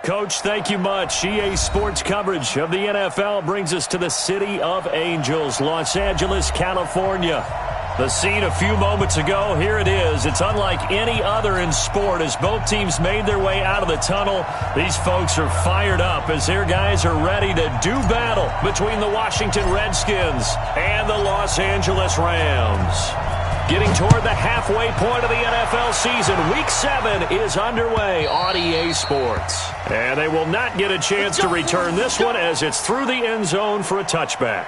Coach, thank you much. EA Sports coverage of the NFL brings us to the City of Angels, Los Angeles, California. The scene a few moments ago, here it is. It's unlike any other in sport as both teams made their way out of the tunnel. These folks are fired up as their guys are ready to do battle between the Washington Redskins and the Los Angeles Rams. Getting toward the halfway point of the NFL season, Week 7 is underway on EA Sports. And they will not get a chance to return this one as it's through the end zone for a touchback.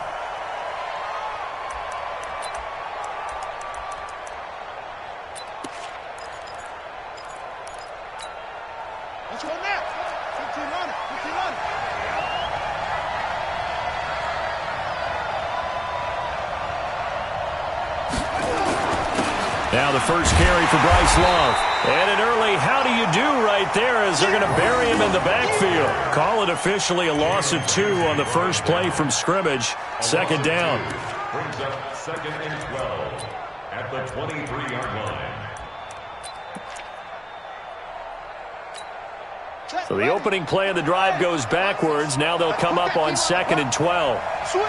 Now the first carry for Bryce Love. And an early how do you do right there as they're going to bury him in the backfield. Call it officially a loss of 2 on the first play from scrimmage. Second down. Brings up 2nd and 12 at the 23-yard line. So the opening play of the drive goes backwards. Now they'll come up on 2nd and 12. Switch.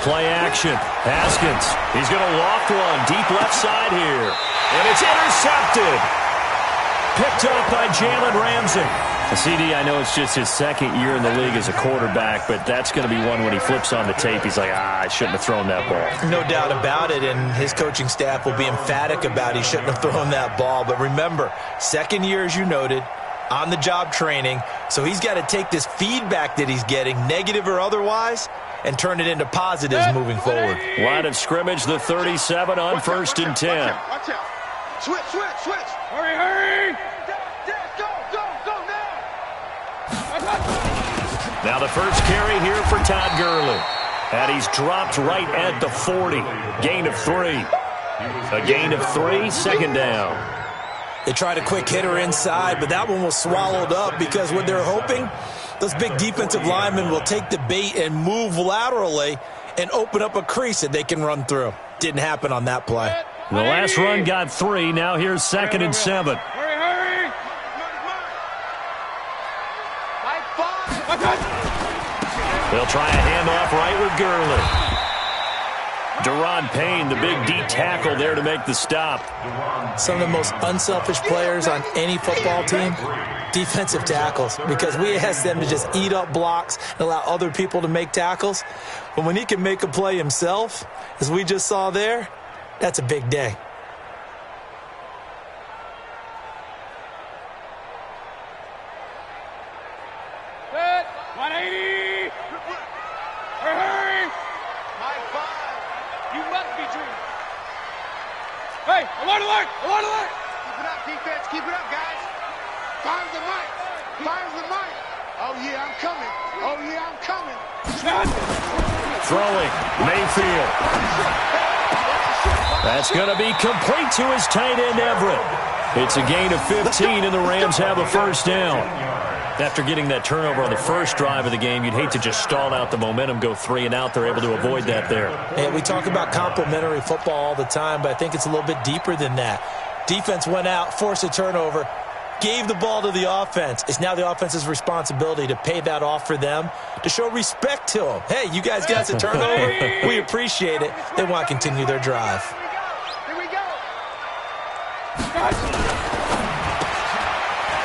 Play action. Haskins. He's going to loft one deep left side here. And it's intercepted. Picked up by Jalen Ramsey. CD, I know it's just his second year in the league as a quarterback, but that's going to be one when he flips on the tape. He's like, I shouldn't have thrown that ball. No doubt about it, and his coaching staff will be emphatic about he shouldn't have thrown that ball. But remember, second year, as you noted, on-the-job training, so he's got to take this feedback that he's getting, negative or otherwise, and turn it into positives moving forward. Line of scrimmage, the 37 on 1st and 10. Watch out. Switch. Hurry. Go now. Now the first carry here for Todd Gurley. And he's dropped right at the 40. Gain of 3. A gain of 3, second down. They tried a quick hitter inside, but that one was swallowed up because what they're hoping, those big defensive linemen will take the bait and move laterally and open up a crease that they can run through. Didn't happen on that play. The last run got 3. Now here's 2nd and 7. Hurry. They'll try a handoff right with Gurley. Deron Payne, the big D tackle there to make the stop. Some of the most unselfish players on any football team, defensive tackles, because we ask them to just eat up blocks and allow other people to make tackles. But when he can make a play himself, as we just saw there, that's a big day. Set. 180. Hurry. High 5. You must be dreaming. Hey, alert. Keep it up, defense. Keep it up, guys. Fires the mic. Oh, yeah, I'm coming. Throwing, Mayfield. That's going to be complete to his tight end, Everett. It's a gain of 15, and the Rams have a first down. After getting that turnover on the first drive of the game, you'd hate to just stall out the momentum, go 3 and out. They're able to avoid that there. And we talk about complementary football all the time, but I think it's a little bit deeper than that. Defense went out, forced a turnover, gave the ball to the offense. It's now the offense's responsibility to pay that off for them, to show respect to them. Hey, you guys got the turnover. We appreciate it. They want to continue their drive. Here we go.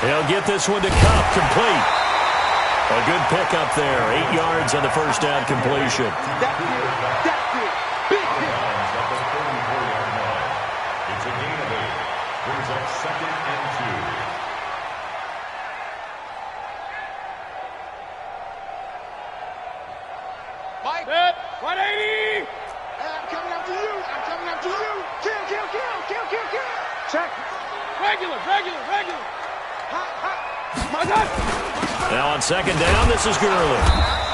They'll get this one to Cup, complete. A good pickup there, 8 yards on the first down completion. That's it. Big hit. It's a gain of 8. Brings up 2nd and 2. Mike. 180. I'm coming after you. Kill. Check. Regular. Now on 2nd down, this is Gurley.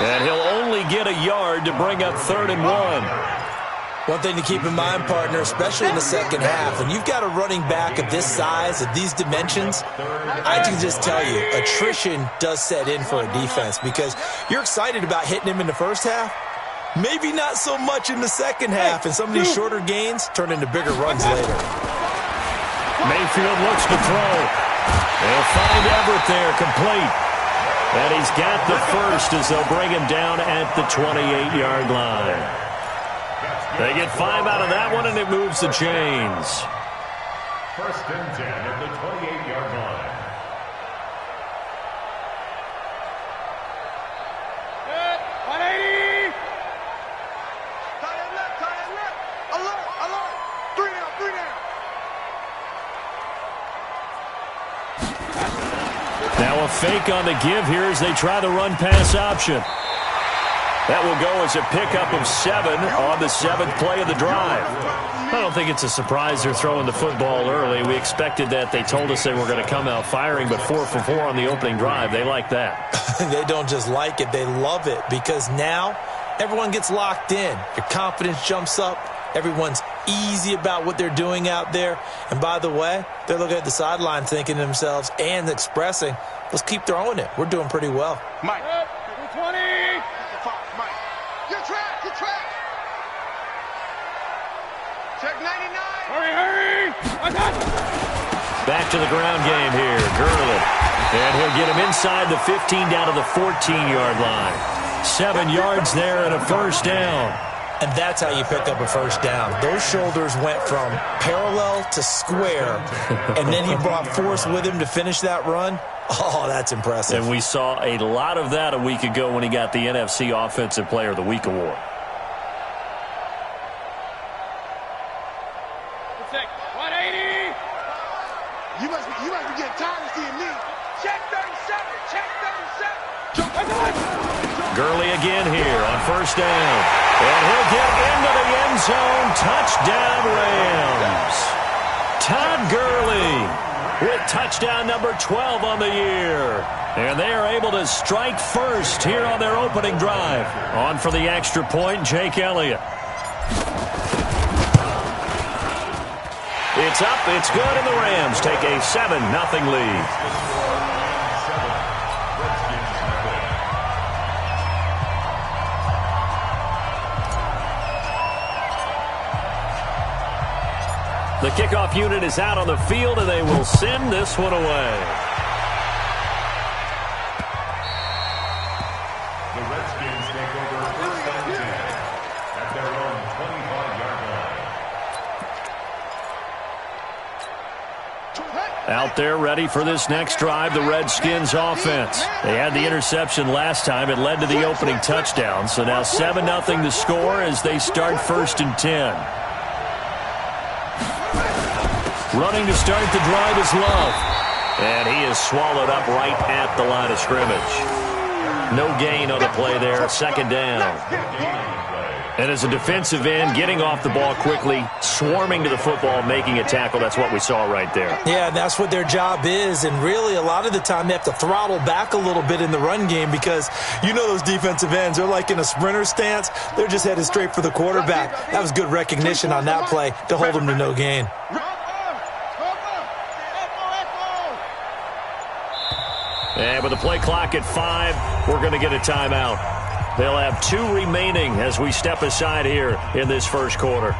And he'll only get a yard to bring up 3rd and 1. One thing to keep in mind, partner, especially in the second half, when you've got a running back of this size, of these dimensions, I can just tell you, attrition does set in for a defense because you're excited about hitting him in the first half. Maybe not so much in the second half, and some of these shorter gains turn into bigger runs later. Mayfield looks to throw. They'll find Everett there, complete. And he's got the first as they'll bring him down at the 28-yard line. They get 5 out of that one, and it moves the chains. First and 10 at the 28-yard line. Good. 180. Tight end left, tight end left. Alert, alert. 3 down, 3 down. Now a fake on the give here as they try the run-pass option. That will go as a pickup of 7 on the 7th play of the drive. I don't think it's a surprise they're throwing the football early. We expected that. They told us they were going to come out firing, but 4 for 4 on the opening drive. They like that. They don't just like it, they love it, because now everyone gets locked in. Your confidence jumps up. Everyone's easy about what they're doing out there. And by the way, they're looking at the sideline thinking to themselves and expressing, let's keep throwing it. We're doing pretty well. Mike. 20. Mike. Your track, your track. Check 99. Hurry, hurry. I got you. Back to the ground game here. Gurley. And he'll get him inside the 15 down to the 14-yard line. 7 yards there and a first down. And that's how you pick up a first down. Those shoulders went from parallel to square, and then he brought force with him to finish that run. Oh, that's impressive. And we saw a lot of that a week ago when he got the NFC Offensive Player of the Week award. 180. You must be getting tired of seeing me. Check 37. Check 37. Gurley again here on first down. And he'll get into the end zone. Touchdown, Rams. Todd Gurley with touchdown number 12 on the year. And they are able to strike first here on their opening drive. On for the extra point, Jake Elliott. It's up, it's good, and the Rams take a 7-0 lead. The kickoff unit is out on the field, and they will send this one away. The Redskins take over first and 10 at their own 25-yard line. Out there ready for this next drive, the Redskins offense. They had the interception last time. It led to the opening touchdown. So now 7-0 the score as they start first and 10. Running to start the drive is Love. And he is swallowed up right at the line of scrimmage. No gain on the play there. Second down. And as a defensive end, getting off the ball quickly, swarming to the football, making a tackle. That's what we saw right there. Yeah, that's what their job is. And really, a lot of the time, they have to throttle back a little bit in the run game because you know those defensive ends, they're like in a sprinter stance. They're just headed straight for the quarterback. That was good recognition on that play to hold them to no gain. And with the play clock at 5, we're going to get a timeout. They'll have 2 remaining as we step aside here in this first quarter.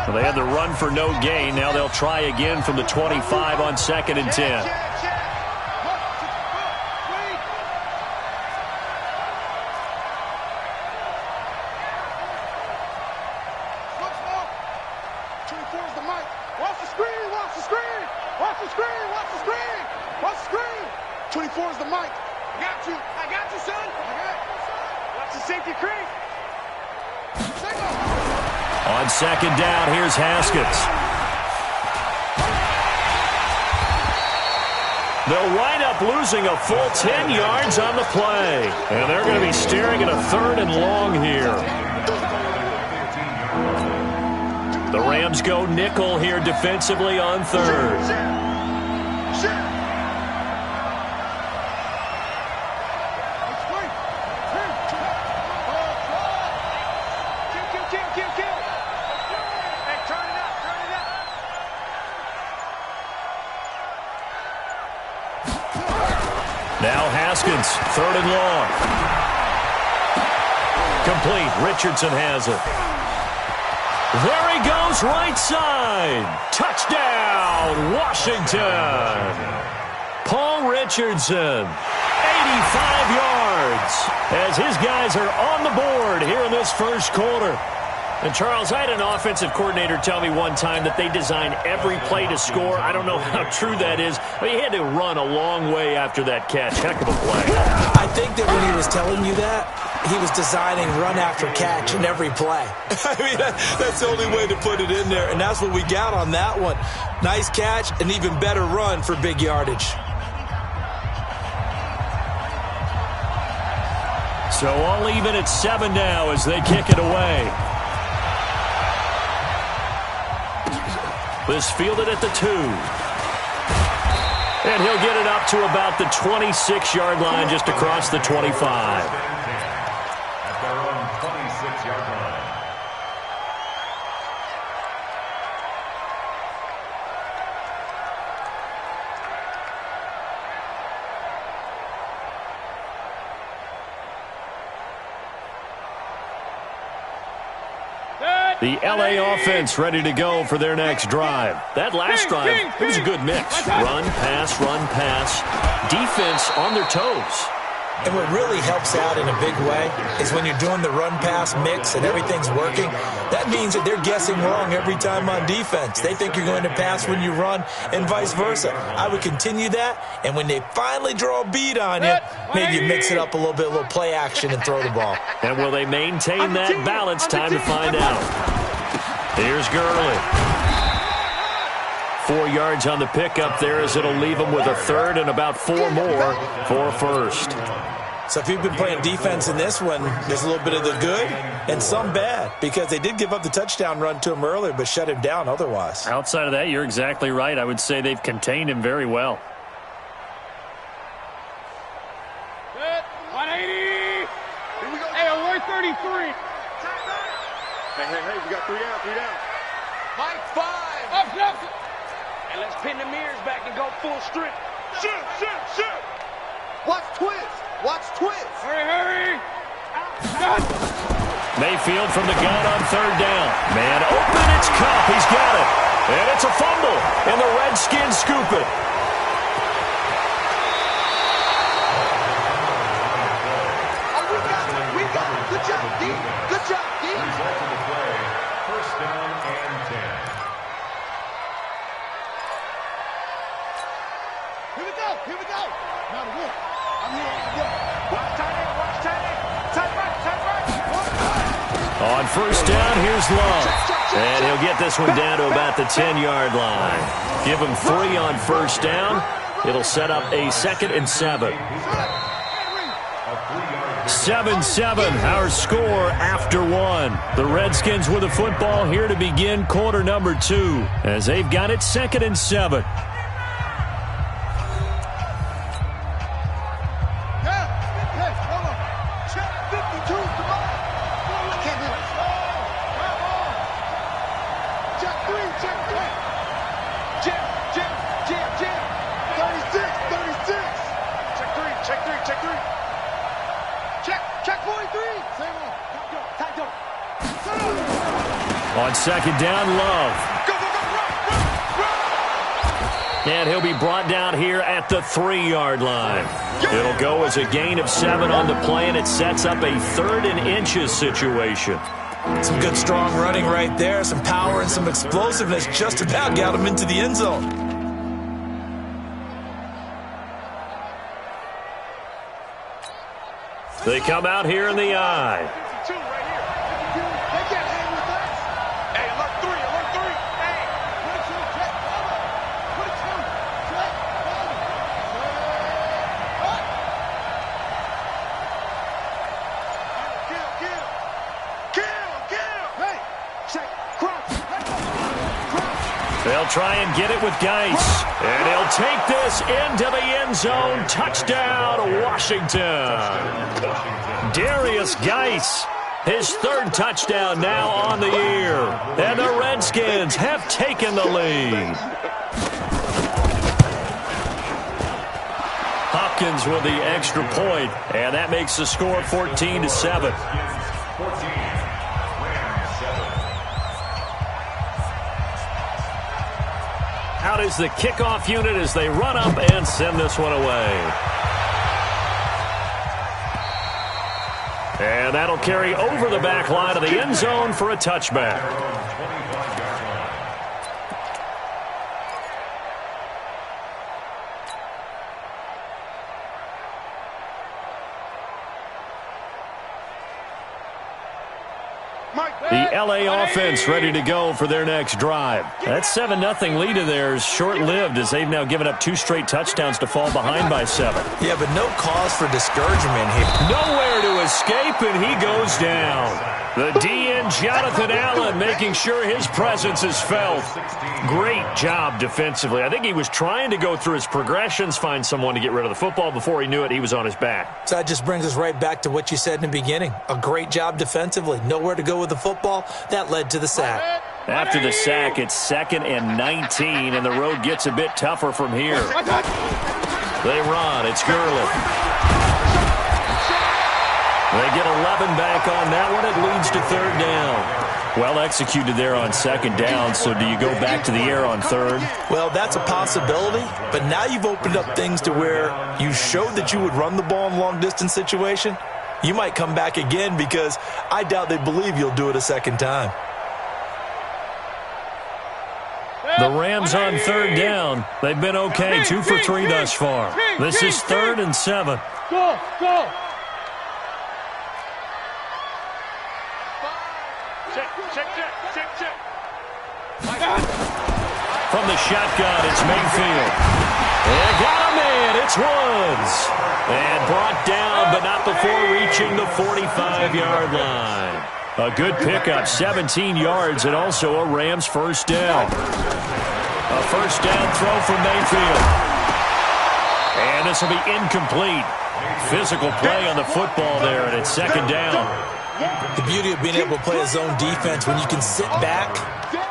Well, they had the run for no gain. Now they'll try again from the 25 on second and 10. Watch the screen, watch the screen, watch the screen, watch the screen, watch the screen. 24 is the mic. I got you, son. Watch the safety creep. On second down, here's Haskins. They'll wind up losing a full 10 yards on the play. And they're going to be staring at a 3rd and long here. The Rams go nickel here defensively on 3rd. Now Haskins, 3rd and long. Complete. Richardson has it. There he goes, right side. Touchdown, Washington. Paul Richardson, 85 yards, as his guys are on the board here in this first quarter. And, Charles, I had an offensive coordinator tell me one time that they design every play to score. I don't know how true that is, but he had to run a long way after that catch. Heck of a play. I think that when he was telling you that, he was designing run after catch in every play. I mean, that's the only way to put it in there, and that's what we got on that one. Nice catch, an even better run for big yardage. So all even at 7 now as they kick it away. This fielded at the 2. And he'll get it up to about the 26-yard line, just across the 25. At their own 26-yard line. The L.A. offense ready to go for their next drive. That last drive, it was a good mix. Run, pass. Defense on their toes. And what really helps out in a big way is when you're doing the run-pass mix and everything's working, that means that they're guessing wrong every time on defense. They think you're going to pass when you run and vice versa. I would continue that, and when they finally draw a beat on you, maybe you mix it up a little bit, a little play action, and throw the ball. And will they maintain that balance? Time to find out. Here's Gurley. 4 yards on the pickup there as it'll leave them with a third and about 4 more for a first. So if you've been playing defense in this one, there's a little bit of the good and some bad, because they did give up the touchdown run to him earlier but shut him down otherwise. Outside of that, you're exactly right. I would say they've contained him very well. 180. Here we go. Hey, alert 33. Hey, we got 3 down. Mike 5. Up. And let's pin the mirrors back and go full strip. Shoot. Watch twist. Hurry. Mayfield from the gun on 3rd down. Man open, it's Cup. He's got it. And it's a fumble. And the Redskins scoop it. We got it. Good job, D. Result of the play, first down and 10. Here we go. Now the win. I'm here. Watch tight end. On 1st down, here's Love. And he'll get this one down to about the 10-yard line. Give him 3 on 1st down. It'll set up a 2nd and 7. 7-7, our score after 1. The Redskins with the football here to begin quarter number 2, as they've got it 2nd and 7. On 2nd down, Love. And he'll be brought down here at the 3-yard line. It'll go as a gain of 7 on the play, and it sets up a 3rd and inches situation. Some good strong running right there, some power and some explosiveness, just about got him into the end zone. They come out here in the eye. They'll try and get it with Geis. And he'll take this into the end zone. Touchdown, Washington. Darius Geis, his 3rd touchdown now on the year. And the Redskins have taken the lead. Hopkins with the extra point, and that makes the score 14-7. out is the kickoff unit as they run up and send this one away. And that'll carry over the back line of the end zone for a touchback. The LA offense ready to go for their next drive. That 7-0 lead of theirs short-lived as they've now given up 2 straight touchdowns to fall behind by 7. Yeah, but no cause for discouragement here. Nowhere to escape, and he goes down. The DN, Jonathan Allen, making sure his presence is felt. Great job defensively. I think he was trying to go through his progressions, find someone to get rid of the football. Before he knew it, he was on his back. So that just brings us right back to what you said in the beginning. A great job defensively. Nowhere to go with the football. That led to the sack. After the sack, it's 2nd and 19, and the road gets a bit tougher from here. They run. It's Gurley. They get 11 back on that one. It leads to 3rd down. Well executed there on 2nd down, so do you go back to the air on 3rd? Well, that's a possibility, but now you've opened up things to where you showed that you would run the ball in long-distance situation. You might come back again because I doubt they believe you'll do it a 2nd time. The Rams on 3rd down. They've been okay, 2 for 3 thus far. This is 3rd and 7. Go, go. From the shotgun, it's Mayfield. They got him in. It's Woods. And brought down, but not before reaching the 45-yard line. A good pickup, 17 yards, and also a Rams first down. A first down throw from Mayfield. And this will be incomplete. Physical play on the football there, and it's 2nd down. The beauty of being able to play a zone defense, when you can sit back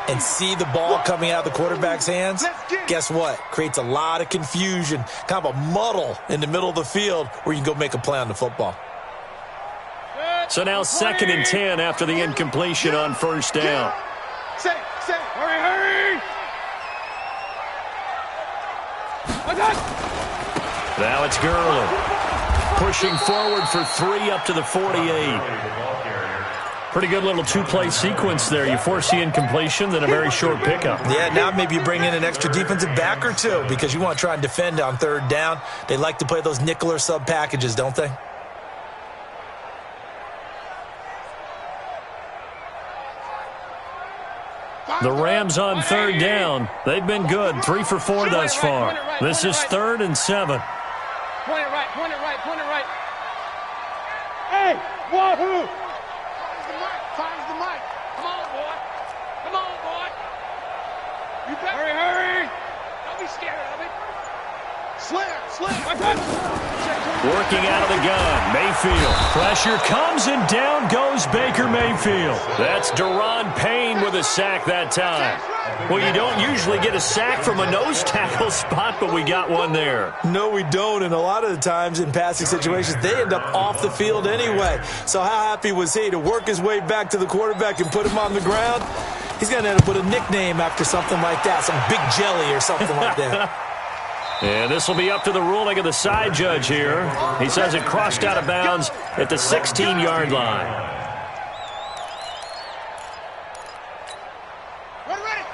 and see the ball coming out of the quarterback's hands, guess what? Creates a lot of confusion, kind of a muddle in the middle of the field where you can go make a play on the football. So now 2nd and 10 after the incompletion on first down. Hurry! Now it's Gurley. Pushing forward for 3 up to the 48. Pretty good little 2-play sequence there. You force the incompletion, then a very short pickup. Yeah, now maybe you bring in an extra defensive back or 2 because you want to try and defend on 3rd down. They like to play those nickel or sub packages, don't they? The Rams on 3rd down. They've been good, 3 for 4 thus far. This is 3rd and 7. Point it right, point it right, point it right. Hey, wahoo! Finds the mic. Come on, boy. Come on, boy. You better. Hurry. Don't be scared of it. Slam. Working out of the gun, Mayfield. Pressure comes and down goes Baker Mayfield. That's Daron Payne with a sack that time. Well, you don't usually get a sack from a nose tackle spot, but we got one there. No, we don't, and a lot of the times in passing situations, they end up off the field anyway. So how happy was he to work his way back to the quarterback and put him on the ground? He's going to end up with a nickname after something like that, some Big Jelly or something like that. And this will be up to the ruling of the side judge here. He says it crossed out of bounds at the 16-yard line.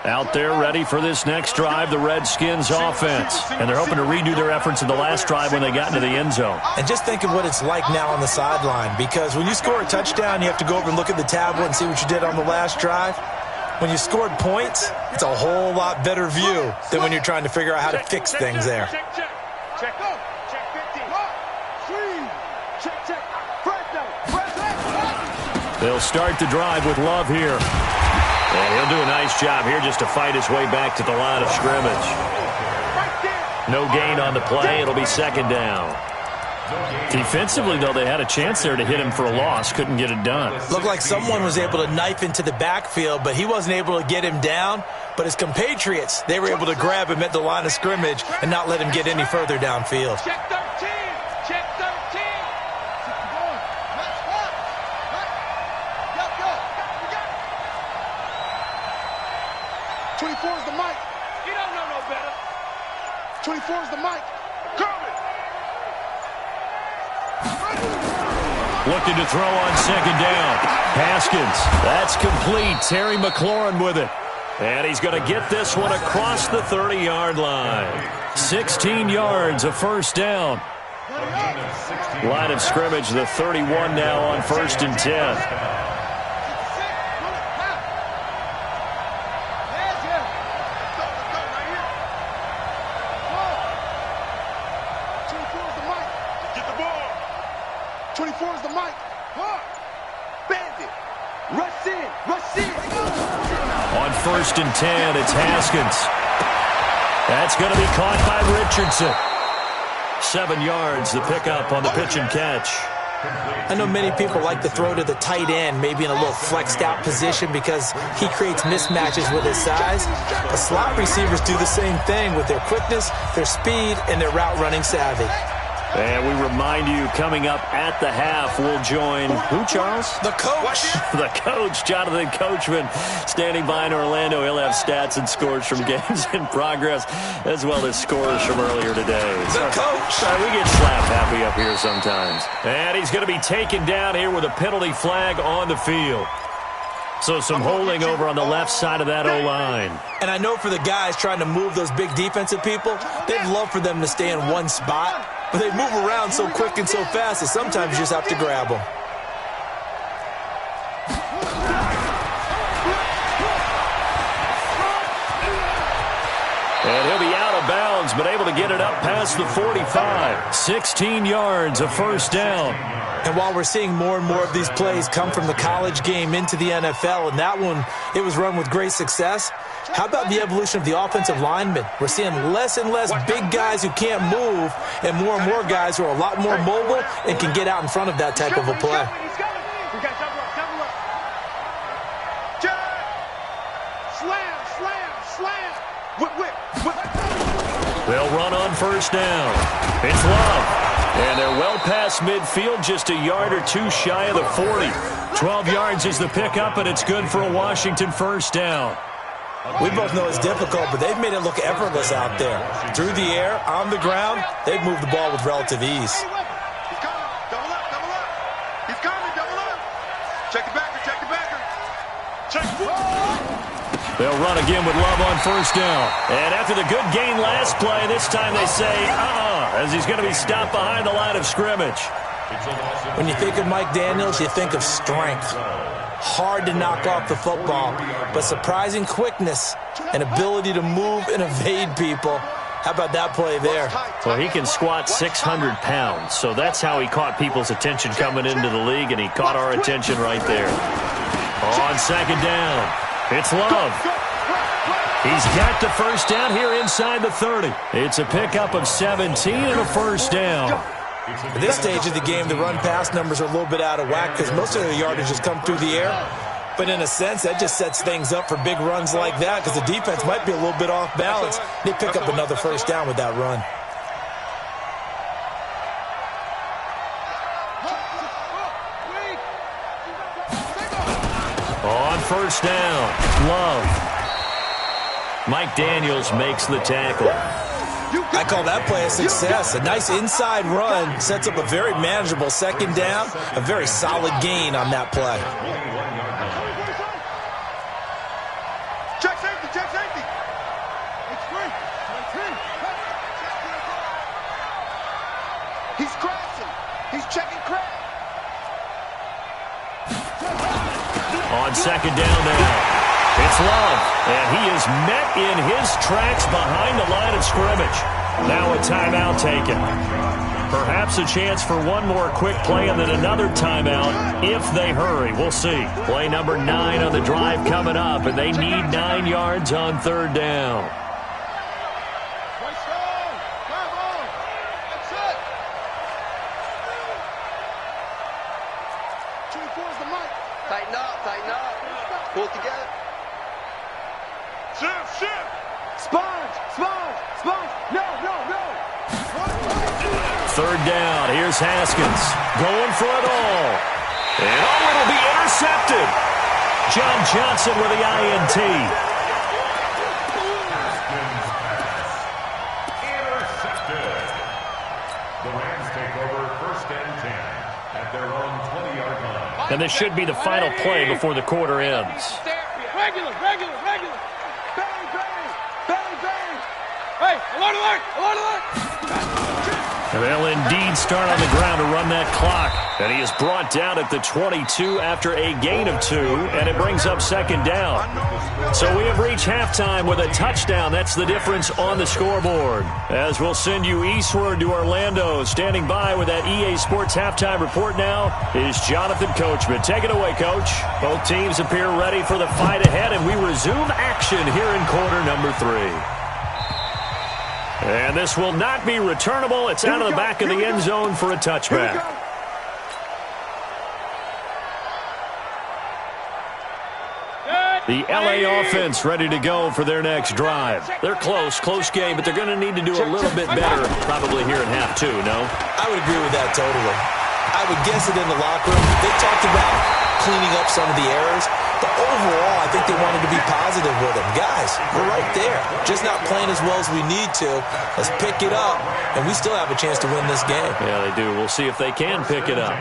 Out there ready for this next drive, the Redskins offense. And they're hoping to redo their efforts in the last drive when they got into the end zone. And just think of what it's like now on the sideline, because when you score a touchdown, you have to go over and look at the tablet and see what you did on the last drive. When you scored points, it's a whole lot better view than when you're trying to figure out how to fix things there. Check 15. They'll start the drive with Love here. And he'll do a nice job here just to fight his way back to the line of scrimmage. No gain on the play. It'll be 2nd down. Defensively, though, they had a chance there to hit him for a loss. Couldn't get it done. Looked like someone was able to knife into the backfield, but he wasn't able to get him down. But his compatriots, they were able to grab him at the line of scrimmage and not let him get any further downfield. Check 13. Check 13. 24 is the mic. You don't know no better. 24's the mic. Coming. Looking to throw on second down. Haskins. That's complete. Terry McLaurin with it. And he's going to get this one across the 30-yard line. 16 yards, a first down. Line of scrimmage, the 31 now on 1st and 10. On 1st and 10, it's Haskins. That's going to be caught by Richardson. 7 yards, the pickup on the pitch and catch. I know many people like to throw to the tight end, maybe in a little flexed out position because he creates mismatches with his size. But slot receivers do the same thing with their quickness, their speed, and their route running savvy. And we remind you, coming up at the half, we'll join who, Charles? The coach. The coach, Jonathan Coachman, standing by in Orlando. He'll have stats and scores from games in progress, as well as scores from earlier today. The coach. We get slap happy up here sometimes. And he's going to be taken down here with a penalty flag on the field. So some holding over on the left side of that O-line. And I know for the guys trying to move those big defensive people, they'd love for them to stay in one spot. But they move around so quick and so fast that sometimes you just have to grab them. And he'll be out of bounds, but able to get it up past the 45. 16 yards, a first down. And while we're seeing more and more of these plays come from the college game into the NFL, and that one, it was run with great success, how about the evolution of the offensive linemen? We're seeing less and less big guys who can't move and more guys who are a lot more mobile and can get out in front of that type of a play. They'll run on first down. It's Love. And they're well past midfield, just a yard or two shy of the 40. 12 yards is the pickup, and it's good for a Washington first down. We both know it's difficult, but they've made it look effortless out there. Through the air, on the ground, they've moved the ball with relative ease. He's coming. Double up, double up. He's coming, double up. Check the backer, check the backer. Check the They'll run again with Love on first down. And after the good gain last play, this time they say, as he's going to be stopped behind the line of scrimmage. When you think of Mike Daniels, you think of strength. Hard to knock off the football, but surprising quickness and ability to move and evade people. How about that play there? Well, he can squat 600 pounds, so that's how he caught people's attention coming into the league, and he caught our attention right there. On second down, it's Love. He's got the first down here inside the 30. It's a pickup of 17 and a first down. At this stage of the game, the run-pass numbers are a little bit out of whack because most of the yardage has come through the air. But in a sense, that just sets things up for big runs like that because the defense might be a little bit off balance. They pick up another first down with that run. On first down, Love. Mike Daniels makes the tackle. I call that play a success. A nice inside run sets up a very manageable second down, a very solid gain on that play. check safety, check safety. It's free. He's crashing. He's checking crash. On second down now. It's Love, and he is met in his tracks behind the line of scrimmage. Now a timeout taken. Perhaps a chance for one more quick play and then another timeout if they hurry. We'll see. Play number 9 on the drive coming up, and they need 9 yards on third down. Tighten up, tighten up. Pull it together. Shift. Sponge. No. Third down. Here's Haskins going for it all. And it'll be intercepted. John Johnson with the INT. and 10 at their own 20-yard line. And this should be the final play before the quarter ends. Regular. Bang. Hey, alert. And they'll indeed start on the ground to run that clock. And he is brought down at the 22 after a gain of 2, and it brings up second down. So we have reached halftime with a touchdown. That's the difference on the scoreboard. As we'll send you eastward to Orlando. Standing by with that EA Sports halftime report now is Jonathan Coachman. Take it away, Coach. Both teams appear ready for the fight ahead, and we resume action here in quarter number 3. And this will not be returnable. It's out of the back of the end zone for a touchback. The LA offense ready to go for their next drive. They're close game, but they're going to need to do a little bit better probably here in half 2, no? I would agree with that totally. I would guess it in the locker room. They talked about cleaning up some of the errors, but overall, I think they wanted to be positive with them. Guys, we're right there. Just not playing as well as we need to. Let's pick it up, and we still have a chance to win this game. Yeah, they do. We'll see if they can pick it up.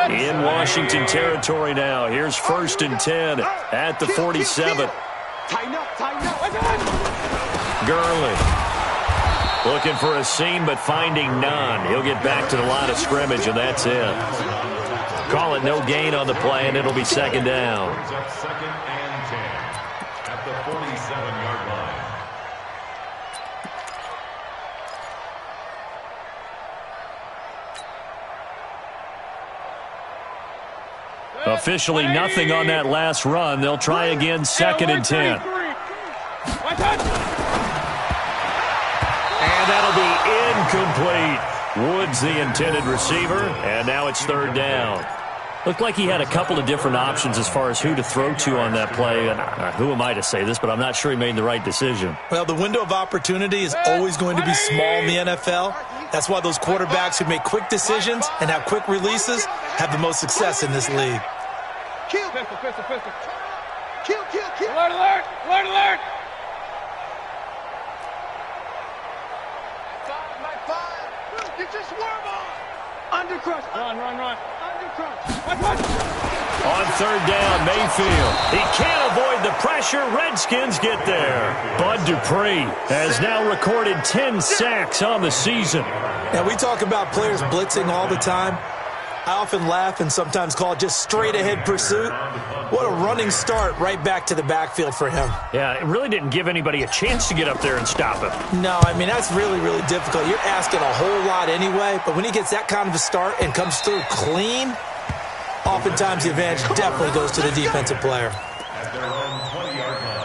In Washington territory now. Here's 1st and 10 at the 47. Tighten up. Gurley looking for a seam, but finding none. He'll get back to the line of scrimmage, and that's it. Call it no gain on the play, and it'll be second down. Brings up 2nd and 10 at the 47-yard line. Officially nothing on that last run. They'll try again, 2nd and 10. And that'll be incomplete. Woods the intended receiver, and now it's 3rd down. Looked like he had a couple of different options as far as who to throw to on that play. And who am I to say this, but I'm not sure he made the right decision. Well, the window of opportunity is always going to be small in the NFL. That's why those quarterbacks who make quick decisions and have quick releases have the most success in this league. Kill. Alert. Get your swerve on. Undercrush. Run. Undercrush. On 3rd down, Mayfield. He can't avoid the pressure. Redskins get there. Bud Dupree has now recorded 10 sacks on the season. Now, we talk about players blitzing all the time. I often laugh and sometimes call it just straight-ahead pursuit. What a running start right back to the backfield for him. Yeah, it really didn't give anybody a chance to get up there and stop him. No, I mean, that's really, really difficult. You're asking a whole lot anyway, but when he gets that kind of a start and comes through clean, oftentimes the advantage definitely goes to the defensive player. At their own 20-yard line.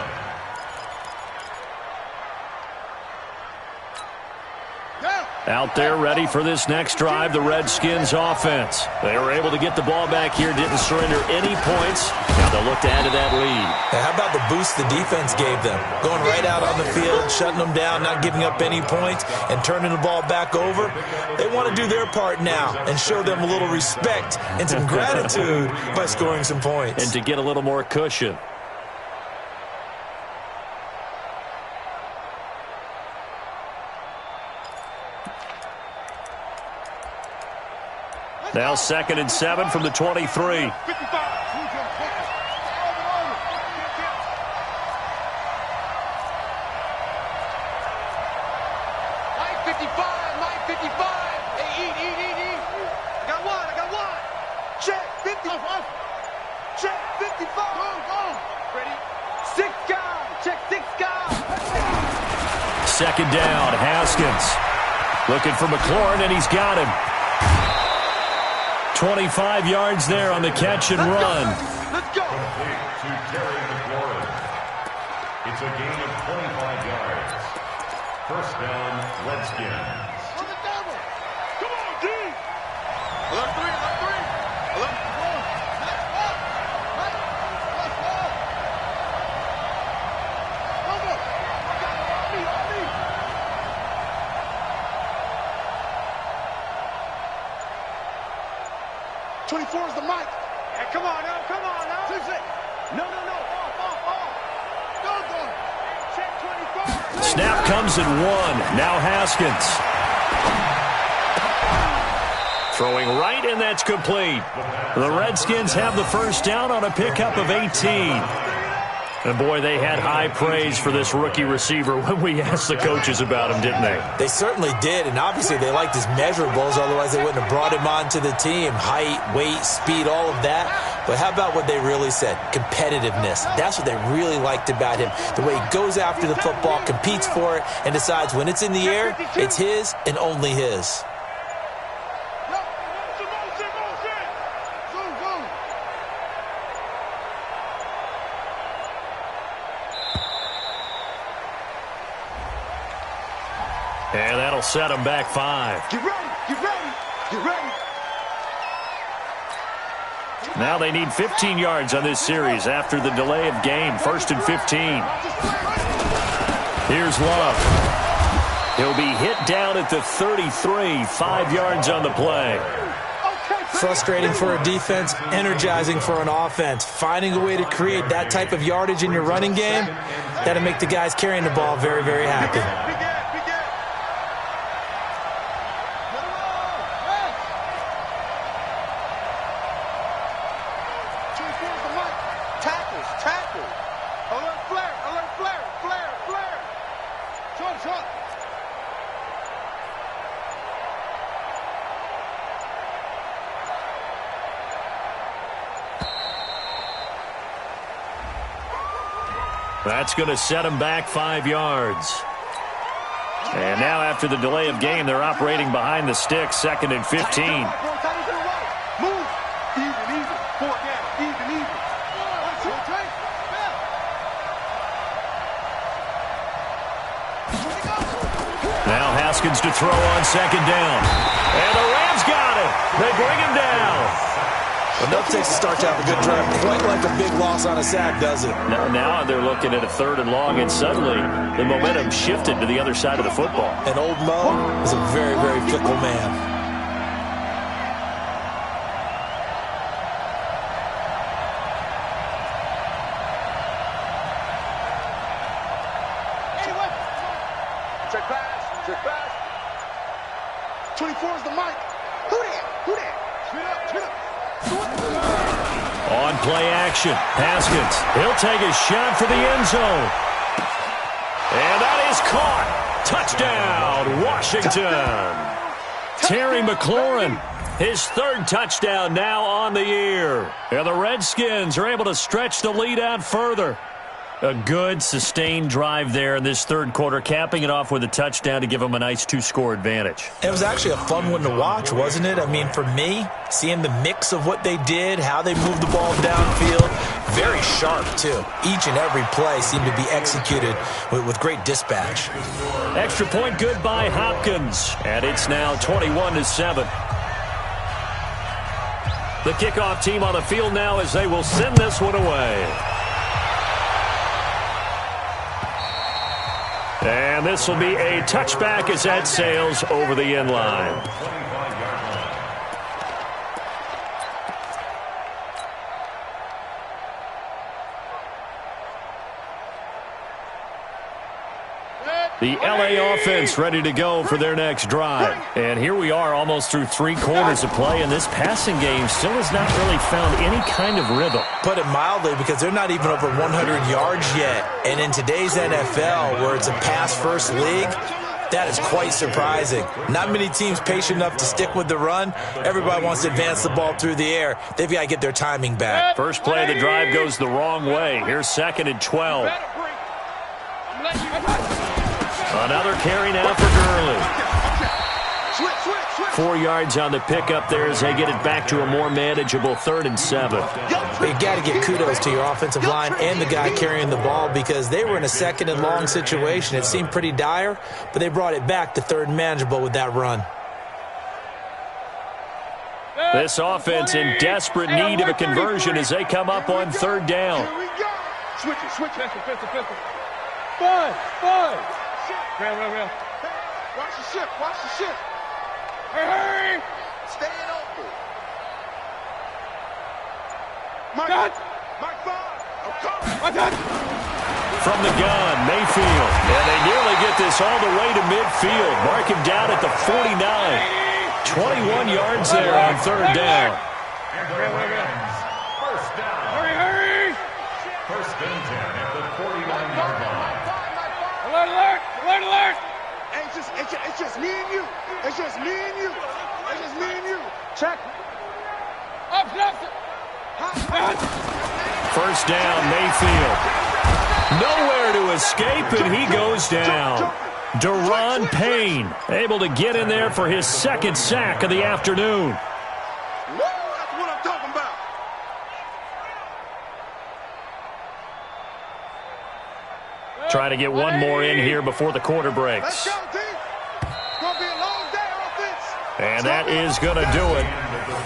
Out there ready for this next drive, the Redskins offense. They were able to get the ball back here, didn't surrender any points. Now they'll look to add to that lead. Now, how about the boost the defense gave them? Going right out on the field, shutting them down, not giving up any points, and turning the ball back over. They want to do their part now and show them a little respect and some gratitude by scoring some points. And to get a little more cushion. Now 2nd and 7 from the 23. 55. Hey, eat. I got one. Check 55. Check 55. Go. Ready? 6 guys. Check 6 guys. 2nd down, Haskins. Looking for McLaurin, and he's got him. 25 yards there on the catch and run. Let's go. Complete to Terry McLaurin. It's a gain of 25 yards. 1st down, Redskins. On the double. Come on, D. Alert 3. Alert 4. Let's go. On me. 24 is the mic. Hey, come on now. 2-6. No. Off. Go. Check 24. Snap comes in 1. Now Haskins. Throwing right, and that's complete. The Redskins have the first down on a pickup of 18. And, boy, they had high praise for this rookie receiver when we asked the coaches about him, didn't they? They certainly did, and obviously they liked his measurables, otherwise they wouldn't have brought him onto the team. Height, weight, speed, all of that. But how about what they really said? Competitiveness. That's what they really liked about him. The way he goes after the football, competes for it, and decides when it's in the air, it's his and only his. And that'll set them back 5. Get ready, get ready, get ready. Now they need 15 yards on this series after the delay of game. 1st and 15. Here's Love. He'll be hit down at the 33, 5 yards on the play. Frustrating for a defense, energizing for an offense. Finding a way to create that type of yardage in your running game, that'll make the guys carrying the ball very, very happy. That's going to set them back 5 yards. And now after the delay of game, they're operating behind the sticks, 2nd and 15. Now Haskins to throw on 2nd down. And the Rams got it. They bring him down. Enough takes to start to have a good drive. Quite like a big loss on a sack, does it? Now they're looking at a 3rd and long, and suddenly the momentum shifted to the other side of the football. And old Mo is a very, very fickle man. Check pass, check pass. 24 is the mic. Who that? Who that? Straight up, straight up. On play action, Haskins. He'll take a shot for the end zone. And that is caught. Touchdown, Washington. Terry McLaurin, his 3rd touchdown now on the year. And the Redskins are able to stretch the lead out further. A good, sustained drive there in this 3rd quarter, capping it off with a touchdown to give them a nice 2-score advantage. It was actually a fun one to watch, wasn't it? I mean, for me, seeing the mix of what they did, how they moved the ball downfield, very sharp, too. Each and every play seemed to be executed with great dispatch. Extra point good by Hopkins, and it's now 21-7. The kickoff team on the field now as they will send this one away. And this will be a touchback as that sails over the end line. The LA offense ready to go for their next drive. And here we are almost through 3 quarters of play, and this passing game still has not really found any kind of rhythm. Put it mildly, because they're not even over 100 yards yet. And in today's NFL, where it's a pass-first league, that is quite surprising. Not many teams patient enough to stick with the run. Everybody wants to advance the ball through the air. They've got to get their timing back. First play of the drive goes the wrong way. Here's 2nd and 12. Another carry now for Gurley. 4 yards on the pickup there as they get it back to a more manageable 3rd and 7. You got to give kudos to your offensive line and the guy carrying the ball, because they were in a 2nd and long situation. It seemed pretty dire, but they brought it back to 3rd and manageable with that run. This offense in desperate need of a conversion as they come up on 3rd down. Switch it, switch it. Pistol. 5. Real. Watch the shift. Hey! Staying open. Mike 5. From the gun, Mayfield. And they nearly get this all the way to midfield. Mark him down at the 49. 21 yards there on third down. And the Rams, first down. Hurry! First and 10 at the 49-yard line. Alert! It's just me and you. It's just me and you. It's just me and you. Check. Up. First down, Mayfield. Nowhere to escape, and he goes down. Deron Payne able to get in there for his second sack of the afternoon. Woo, that's what I'm talking about. Trying to get one more in here before the quarter breaks. Let's go, team. It's going to be a long day on offense. And that is going to do it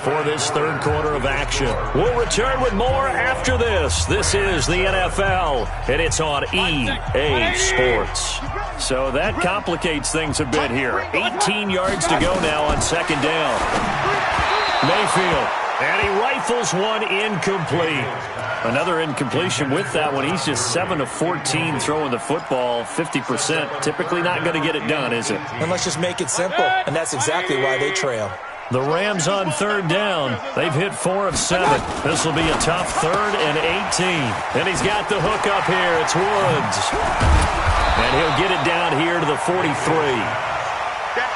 for this third quarter of action. We'll return with more after this. This is the NFL, and it's on EA Sports. So that complicates things a bit here. 18 yards to go now on second down. Mayfield, and he rifles one incomplete. Another incompletion with that one. He's just 7 of 14 throwing the football, 50%. Typically not going to get it done, is it? And let's just make it simple, and that's exactly why they trail. The Rams on third down. They've hit 4 of 7. This will be a tough third and 18. And he's got the hook up here. It's Woods. And he'll get it down here to the 43.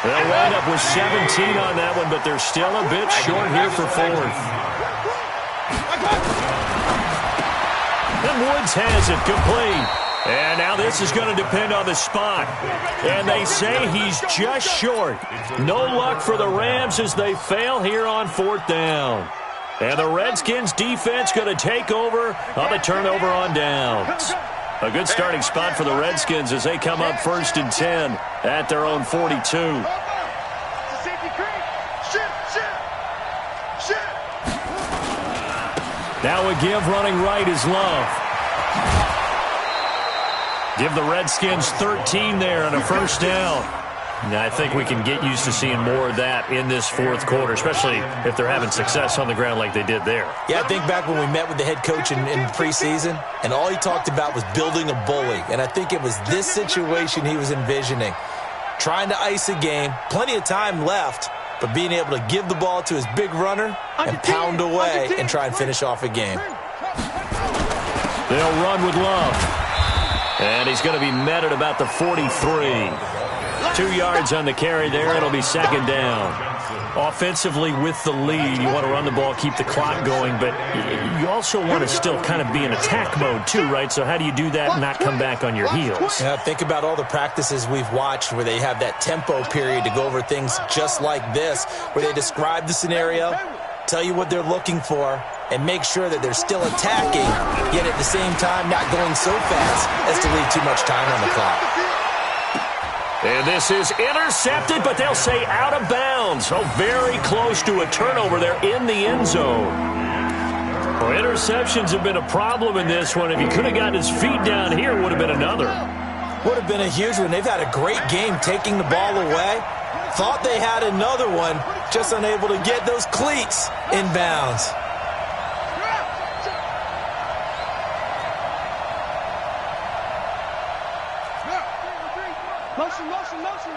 They'll wind up with 17 on that one, but they're still a bit short here for fourth. And Woods has it complete. And now this is going to depend on the spot. And they say he's just short. No luck for the Rams as they fail here on fourth down. And the Redskins defense going to take over on the turnover on downs. A good starting spot for the Redskins as they come up first and 10 at their own 42. Now a give running right is Love. Give the Redskins 13 there and a first down. Now, I think we can get used to seeing more of that in this fourth quarter, especially if they're having success on the ground like they did there. Yeah, I think back when we met with the head coach in preseason, and all he talked about was building a bully. And I think it was this situation he was envisioning. Trying to ice a game, plenty of time left, but being able to give the ball to his big runner and pound away and try and finish off a game. They'll run with Love. And he's going to be met at about the 43. 2 yards on the carry there. It'll be second down. Offensively with the lead, you want to run the ball, keep the clock going, but you also want to still kind of be in attack mode too, right? So how do you do that and not come back on your heels? Yeah, think about all the practices we've watched where they have that tempo period to go over things just like this, where they describe the scenario, tell you what they're looking for, and make sure that they're still attacking, yet at the same time not going so fast as to leave too much time on the clock. And this is intercepted, but they'll say out of bounds. Oh, very close to a turnover there in the end zone. Well, interceptions have been a problem in this one. If he could have gotten his feet down here, would have been another. Would have been a huge one. They've had a great game taking the ball away. Thought they had another one, just unable to get those cleats in bounds. Motion.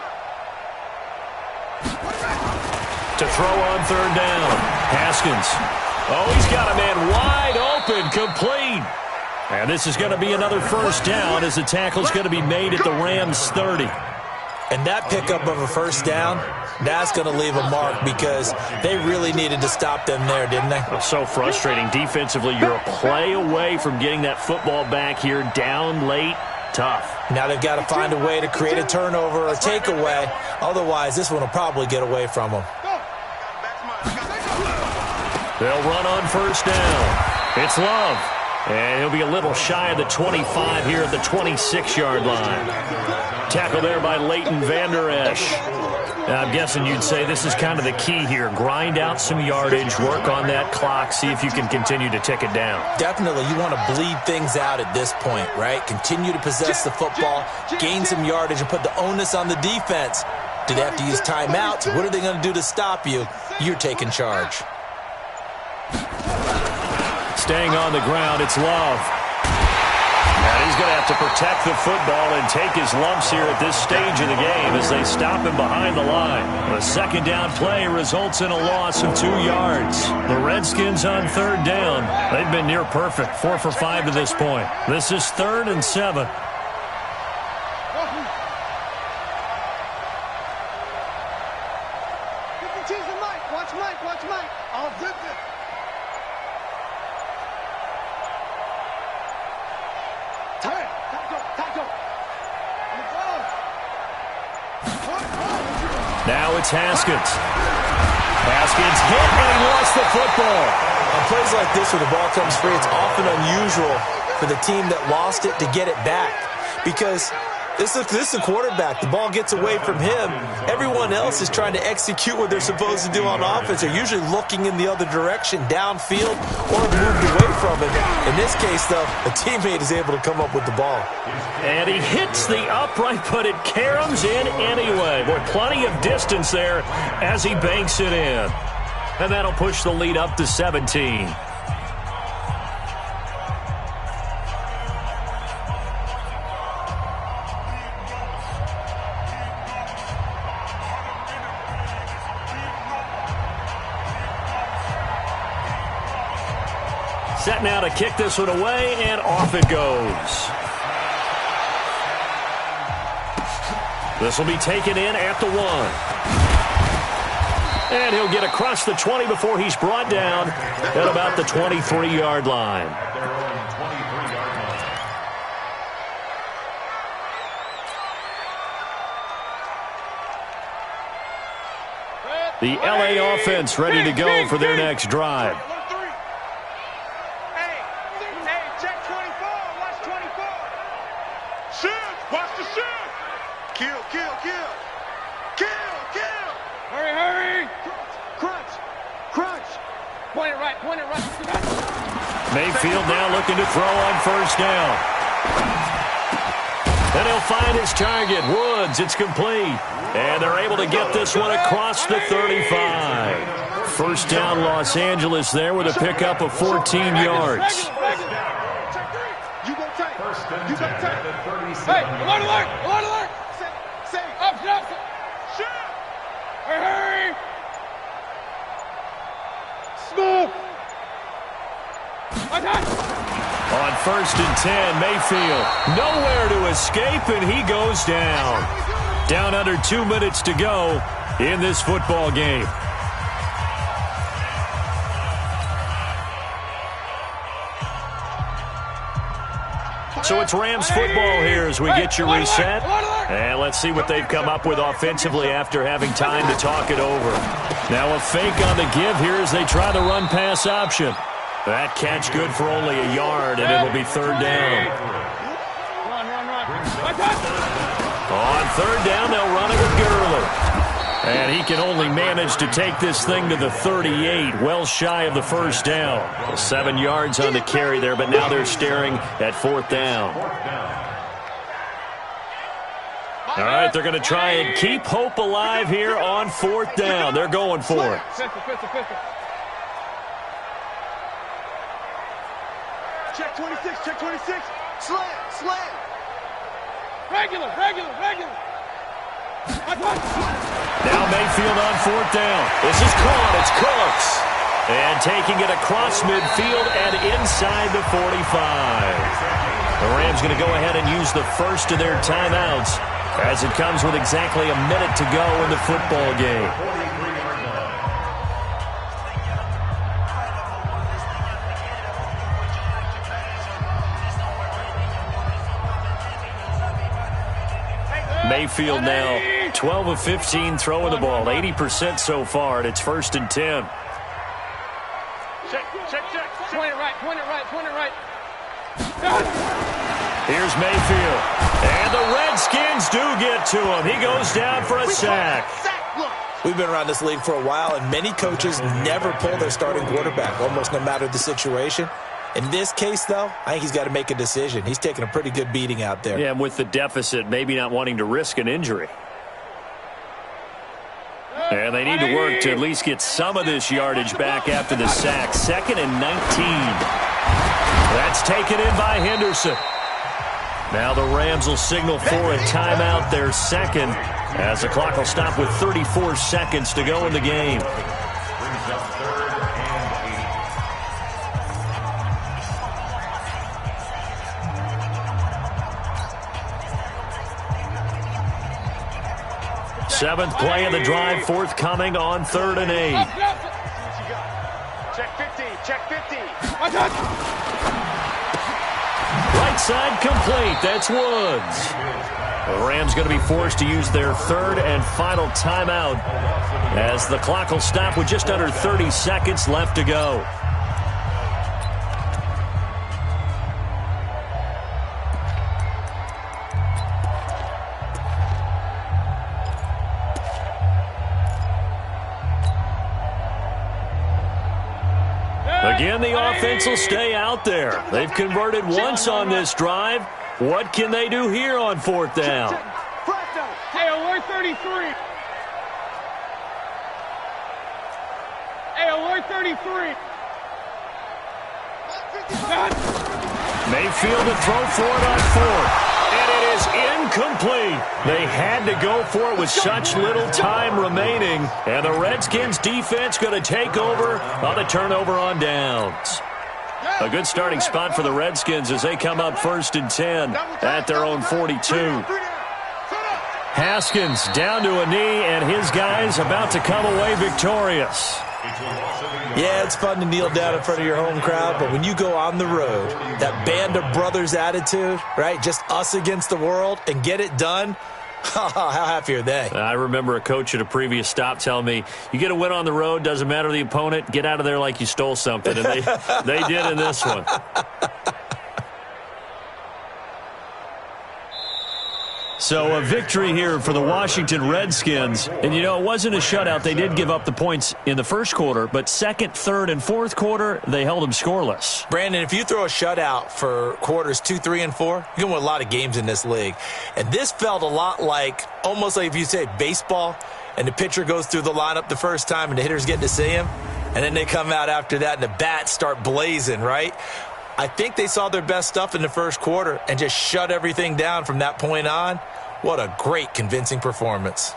To throw on third down. Haskins. Oh, he's got a man wide open, complete. And this is going to be another first down as the tackle's going to be made at the Rams' 30. And that pickup of a first down, that's going to leave a mark because they really needed to stop them there, didn't they? Well, so frustrating. Defensively, you're a play away from getting that football back here down late. Tough. Now they've got to find a way to create a turnover or takeaway. Otherwise, this one will probably get away from them. They'll run on first down. It's Love. And he'll be a little shy of the 25 here at the 26-yard line. Tackle there by Leighton Vander Esch. Now, I'm guessing you'd say this is kind of the key here. Grind out some yardage, work on that clock, see if you can continue to tick it down. Definitely, you want to bleed things out at this point, right? Continue to possess the football, gain some yardage, and put the onus on the defense. Do they have to use timeouts? What are they going to do to stop you? You're taking charge. Staying on the ground, it's Love. And He's going to have to protect the football and take his lumps here at this stage of the game as they stop him behind the line. A second down play results in a loss of 2 yards. The Redskins on third down. They've been near perfect, 4 for 5 to this point. This is 3rd and 7. Now it's Haskins. Haskins hit and he lost the football. On plays like this where the ball comes free, it's often unusual for the team that lost it to get it back. Because this is a quarterback. The ball gets away from him. Everyone else is trying to execute what they're supposed to do on offense. They're usually looking in the other direction, downfield, or moved away from it. In this case, though, a teammate is able to come up with the ball. And he hits the upright, but it caroms in anyway. Boy, plenty of distance there as he banks it in. And that'll push the lead up to 17. Set now to kick this one away, and off it goes. This will be taken in at the 1. And he'll get across the 20 before he's brought down at about the 23-yard line. The LA offense ready to go for their next drive. Mayfield now looking to throw on first down. And he'll find his target, Woods. It's complete. And they're able to get this one across the 35. First down, Los Angeles there with a pickup of 14 yards. Hey, alert, alert, alert, alert. Up, shoot. Hurry. Smooth. On 1st and 10, Mayfield nowhere to escape, and he goes down. Down under 2 minutes to go in this football game. So it's Rams football here as we get you reset. And let's see what they've come up with offensively after having time to talk it over. Now a fake on the give here as they try the run-pass option. That catch good for only a yard, and it'll be 3rd down. On 3rd down, they'll run it with Gurley. And he can only manage to take this thing to the 38, well shy of the first down. 7 yards on the carry there, but now they're staring at 4th down. All right, they're going to try and keep hope alive here on 4th down. They're going for it. Check 26, check 26. Slam. Regular. Now Mayfield on 4th down. This is caught. It's Cooks. And taking it across midfield and inside the 45. The Rams going to go ahead and use the first of their timeouts as it comes with exactly a minute to go in the football game. Mayfield now 12 of 15 throwing the ball, 80% so far, and it's 1st and 10. Check. Point it right. Here's Mayfield. And the Redskins do get to him. He goes down for a sack. We've been around this league for a while, and many coaches never pull their starting quarterback, almost no matter the situation. In this case, though, I think he's got to make a decision. He's taking a pretty good beating out there. Yeah, and with the deficit, maybe not wanting to risk an injury. And they need to work to at least get some of this yardage back after the sack. 2nd and 19. That's taken in by Henderson. Now the Rams will signal for a timeout, their second, as the clock will stop with 34 seconds to go in the game. Brings up 3rd and 8. Seventh play of the drive, forthcoming on 3rd and 8. Check 50, check 50. Right side complete. That's Woods. The Rams going to be forced to use their 3rd and final timeout as the clock will stop with just under 30 seconds left to go. Again, the offense will stay out there. They've converted once on this drive. What can they do here on 4th down? Hey, alert 33. Hey, alert 33. Mayfield to throw for it on 4th. And it is incomplete. They had to go for it with such little time remaining. And the Redskins defense going to take over on the turnover on downs. A good starting spot for the Redskins as they come up 1st and 10 at their own 42. Haskins down to a knee, and his guys about to come away victorious. Yeah, it's fun to kneel down in front of your home crowd, but when you go on the road, that band of brothers attitude, right, just us against the world, and get it done, how happy are they? I remember a coach at a previous stop telling me, you get a win on the road, doesn't matter the opponent, get out of there like you stole something, and they did in this one. So a victory here for the Washington Redskins. And, you know, it wasn't a shutout. They did give up the points in the first quarter, but 2nd, 3rd, and 4th quarter, they held them scoreless. Brandon, if you throw a shutout for quarters 2, 3, and 4, you can win a lot of games in this league. And this felt a lot like, almost like if you say baseball, and the pitcher goes through the lineup the first time and the hitters get to see him, and then they come out after that and the bats start blazing, right? I think they saw their best stuff in the first quarter and just shut everything down from that point on. What a great, convincing performance.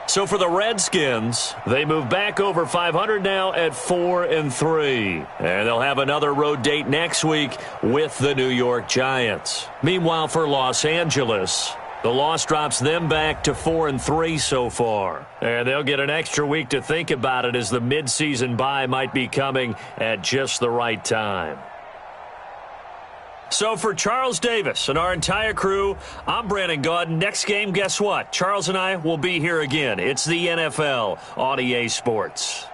So for the Redskins, they move back over 500 now at 4-3. And they'll have another road date next week with the New York Giants. Meanwhile, for Los Angeles, the loss drops them back to 4-3 so far. And they'll get an extra week to think about it as the midseason bye might be coming at just the right time. So for Charles Davis and our entire crew, I'm Brandon Gaudin. Next game, guess what? Charles and I will be here again. It's the NFL on EA Sports.